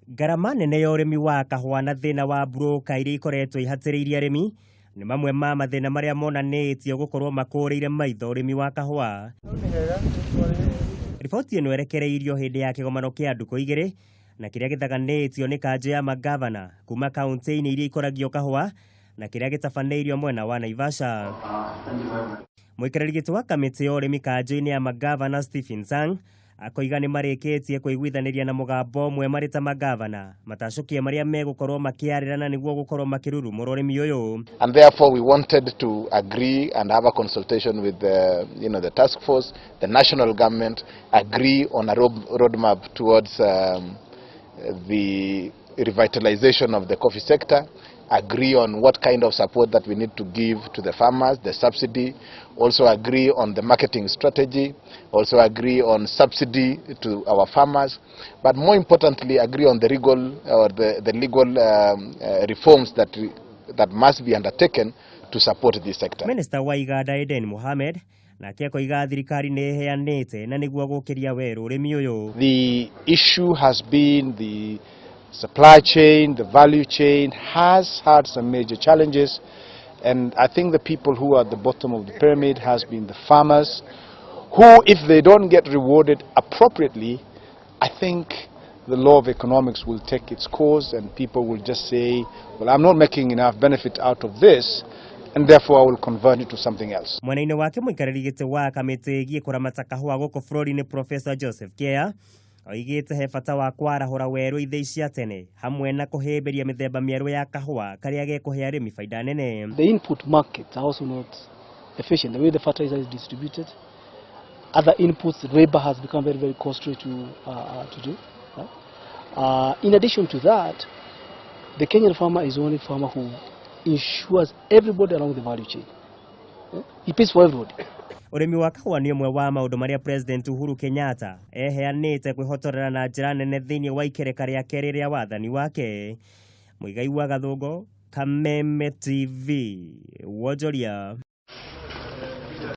Garama nene ya urimi wa kahua na thina wa broka iria ikoretwo ihatiriirie arimi ni mamwe ma mathina maria monanĩtio gũkorwo makũrĩire maitho urimi wa kahua. Riboti ĩno erekereirio hĩndĩ ya kĩgomano kĩa ndukũ igĩrĩ na kĩrĩa gĩthaganĩtio nĩ kanjũ ya magavana kuma kaunti-inĩ iria ikoragio kahua na kĩrĩa gĩtabanĩirio mwena wa Naivasha. Mũikarĩri gĩtĩ wa kamĩtĩ ya ũrĩmi kanjũ-inĩ ya magavana Stephen Sang akoiga nĩ marĩkĩtie kũiguithanĩria na mũgambo ũmwe marĩ ta magavana matacokia marĩa megũkorwo makĩarĩrana nĩguo gũkorwo makĩrurumũra ũrĩmi ũyũ. And therefore we wanted to agree and have a consultation with the task force, the national government, agree on a roadmap towards the revitalization of the coffee sector, agree on what kind of support that we need to give to the farmers, the subsidy, also agree on the marketing strategy, also agree on subsidy to our farmers, but more importantly agree on the legal reforms that must be undertaken to support this sector. Minister wa Iganda Aden Mohamed nake akoiga thirikari nĩ ĩheanĩte na nĩguo gũkĩria werũ ũrĩmi ũyũ. The issue has been the supply chain, the value chain has had some major challenges, and I think the people who are at the bottom of the pyramid has been the farmers, who, if they don't get rewarded appropriately, I think the law of economics will take its course and people will just say, well, I'm not making enough benefit out of this, and therefore I will convert it to something else. Mwena-inĩ wake mũikarĩri gĩtĩ wa kamĩtĩ ĩgiĩ kũramata kahũa gũkũ bũrũri-inĩ Professor Joseph Kea oigĩte he bata wa kwarahũra werũ ithĩi cia tene hamwe na kũhĩmbĩria mĩthemba mĩerũ ya kahũa karĩa gekũhe arĩmi faida nene. The input markets are also not efficient. The way the fertilizer is distributed, other inputs, labor has become very, very costly to do. Right? In addition to that, the Kenyan farmer is the only farmer who ensures everybody along the value chain. He pays for everybody. Urimi wa kahũa nĩ ũmwe wa maũndũ marĩa President Uhuru Kenyatta eheanĩte kwĩhotorera na njĩra nene thĩinĩ wa ikereka rĩa kerĩ rĩa wathani wake. Mũigai wa Gathũngũ, Kameme TV, Wonjoria.